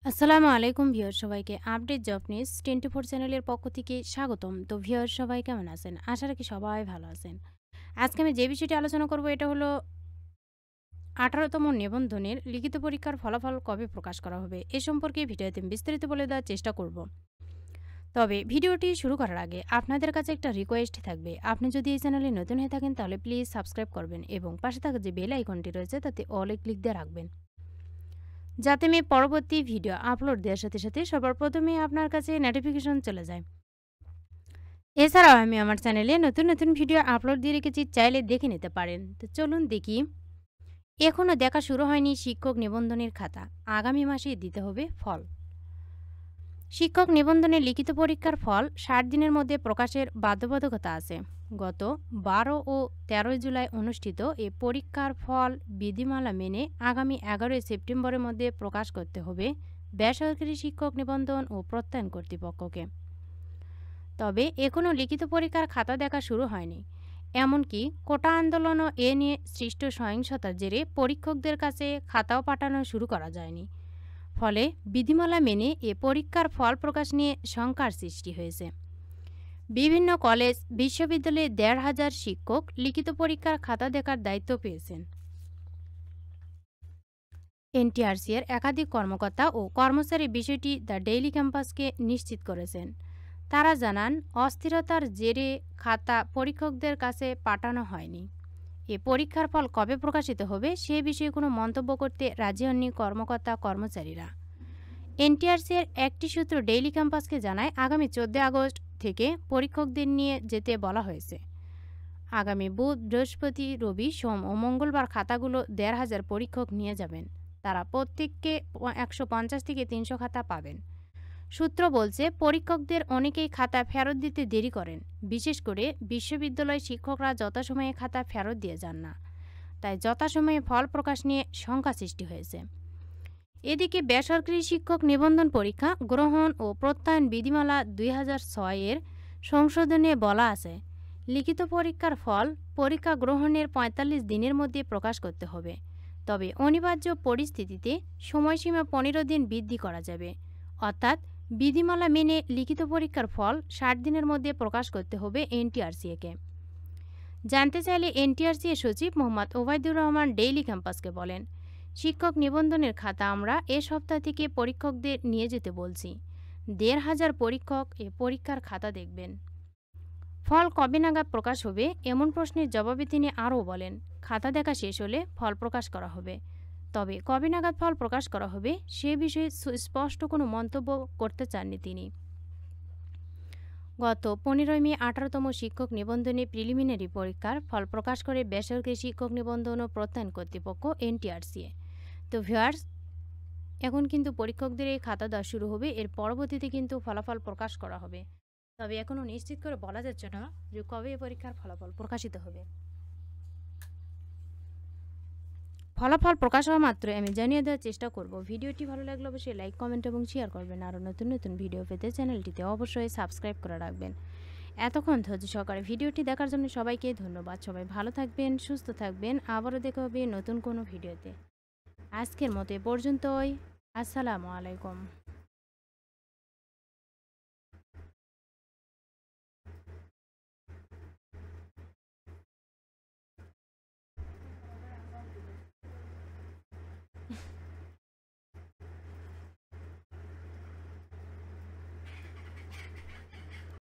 আসসালামু আলাইকুম ভিউয়ার সবাইকে আপডেট জব নিউজ 24 চ্যানেলের পক্ষ থেকে স্বাগতম। তো ভিউয়ার সবাই কেমন আছেন? আশা রাখি সবাই ভালো আছেন। আজকে আমি যে বিষয়টি আলোচনা করব এটা হলো 18তম নিবন্ধনের লিখিত পরীক্ষার ফলাফল কবে প্রকাশ করা হবে এ সম্পর্কে ভিডিওতে বিস্তারিত বলে দেওয়ার চেষ্টা করব। তবে ভিডিওটি শুরু করার আগে আপনাদের কাছে একটা রিকোয়েস্ট থাকবে, আপনি যদি এই চ্যানেলে নতুন হয়ে থাকেন তাহলে প্লিজ সাবস্ক্রাইব করবেন এবং পাশে থাকা যে বেল আইকনটি রয়েছে তাতে অলে ক্লিক দিয়ে রাখবেন, যাতে আমি পরবর্তী ভিডিও আপলোড দেওয়ার সাথে সাথে সবার প্রথমে আপনার কাছে নোটিফিকেশন চলে যায়। এছাড়াও আমি আমার চ্যানেলে নতুন নতুন ভিডিও আপলোড দিয়ে রেখেছি, চাইলে দেখে নিতে পারেন। তো চলুন দেখি। এখনও দেখা শুরু হয়নি শিক্ষক নিবন্ধনের খাতা, আগামী মাসে দিতে হবে ফল। শিক্ষক নিবন্ধনের লিখিত পরীক্ষার ফল 60 দিনের মধ্যে প্রকাশের বাধ্যবাধকতা আছে। গত 12 ও 13 জুলাই অনুষ্ঠিত এ পরীক্ষার ফল বিধিমালা মেনে আগামী 11 সেপ্টেম্বরের মধ্যে প্রকাশ করতে হবে বেসরকারি শিক্ষক নিবন্ধন ও প্রত্যয়ন কর্তৃপক্ষকে। তবে এখনও লিখিত পরীক্ষার খাতা দেখা শুরু হয়নি। এমনকি কোটা আন্দোলনও এ নিয়ে সৃষ্ট সহিংসতার জেরে পরীক্ষকদের কাছে খাতাও পাঠানো শুরু করা যায়নি। ফলে বিধিমালা মেনে এ পরীক্ষার ফল প্রকাশ নিয়ে শঙ্কার সৃষ্টি হয়েছে। বিভিন্ন কলেজ বিশ্ববিদ্যালয়ে ১,৫০০ শিক্ষক লিখিত পরীক্ষার খাতা দেখার দায়িত্ব পেয়েছেন। এনটিআরসি এর একাধিক কর্মকর্তা ও কর্মচারী বিষয়টি দ্য ডেইলি ক্যাম্পাসকে নিশ্চিত করেছেন। তারা জানান, অস্থিরতার জেরে খাতা পরীক্ষকদের কাছে পাঠানো হয়নি। এ পরীক্ষার ফল কবে প্রকাশিত হবে সে বিষয়ে কোনো মন্তব্য করতে রাজি হননি কর্মকর্তা কর্মচারীরা। এনটিআরসি এর একটি সূত্র ডেইলি ক্যাম্পাসকে জানায়, আগামী 14 আগস্ট থেকে পরীক্ষকদের নিয়ে যেতে বলা হয়েছে। আগামী বুধ, বৃহস্পতি, রবি, সোম ও মঙ্গলবার খাতাগুলো ১,৫০০ পরীক্ষক নিয়ে যাবেন। তারা প্রত্যেককে ১৫০ থেকে ৩০০ খাতা পাবেন। সূত্র বলছে, পরীক্ষকদের অনেকেই খাতা ফেরত দিতে দেরি করেন, বিশেষ করে বিশ্ববিদ্যালয় শিক্ষকরা যথাসময়ে খাতা ফেরত দিয়ে যান না। তাই যথাসময়ে ফল প্রকাশ নিয়ে শঙ্কা সৃষ্টি হয়েছে। এদিকে বেসরকারি শিক্ষক নিবন্ধন পরীক্ষা গ্রহণ ও প্রত্যয়ন বিধিমালা ২০০৬ এর সংশোধনে বলা আছে, লিখিত পরীক্ষার ফল পরীক্ষা গ্রহণের ৪৫ দিনের মধ্যে প্রকাশ করতে হবে। তবে অনিবার্য পরিস্থিতিতে সময়সীমা ১৫ দিন বৃদ্ধি করা যাবে। অর্থাৎ বিধিমালা মেনে লিখিত পরীক্ষার ফল ৬০ দিনের মধ্যে প্রকাশ করতে হবে এনটিআরসিকে। জানতে চাইলে এনটিআরসি এর সচিব মোহাম্মদ ওবায়দুর রহমান ডেইলি ক্যাম্পাসকে বলেন, শিক্ষক নিবন্ধনের খাতা আমরা এ সপ্তাহ থেকে পরীক্ষকদের নিয়ে যেতে বলছি। ১,৫০০ পরীক্ষক এ পরীক্ষার খাতা দেখবেন। ফল কবে নাগাদ প্রকাশ হবে এমন প্রশ্নের জবাবে তিনি আরও বলেন, খাতা দেখা শেষ হলে ফল প্রকাশ করা হবে। তবে কবে নাগাদ ফল প্রকাশ করা হবে সে বিষয়ে স্পষ্ট কোনো মন্তব্য করতে চাননি তিনি। গত ১৫ মে ১৮তম শিক্ষক নিবন্ধনে প্রিলিমিনারি পরীক্ষার ফল প্রকাশ করে বেসরকারি শিক্ষক নিবন্ধন ও প্রত্যয়ন কর্তৃপক্ষ এনটিআরসি। তো ভিউয়ার্স, এখন কিন্তু পরীক্ষকদের এই খাতা দেওয়া শুরু হবে, এর পরবর্তীতে কিন্তু ফলাফল প্রকাশ করা হবে। তবে এখনও নিশ্চিত করে বলা যাচ্ছে না যে কবে এই পরীক্ষার ফলাফল প্রকাশিত হবে। ফলাফল প্রকাশ হওয়া মাত্রই আমি জানিয়ে দেওয়ার চেষ্টা করব। ভিডিওটি ভালো লাগলে অবশ্যই লাইক, কমেন্ট এবং শেয়ার করবেন। আরও নতুন নতুন ভিডিও পেতে চ্যানেলটিতে অবশ্যই সাবস্ক্রাইব করে রাখবেন। এতক্ষণ ধৈর্য সহকারে ভিডিওটি দেখার জন্য সবাইকে ধন্যবাদ। সবাই ভালো থাকবেন, সুস্থ থাকবেন। আবারও দেখা হবে নতুন কোনো ভিডিওতে। আজকের মতো এ পর্যন্তই। আসসালামু আলাইকুম।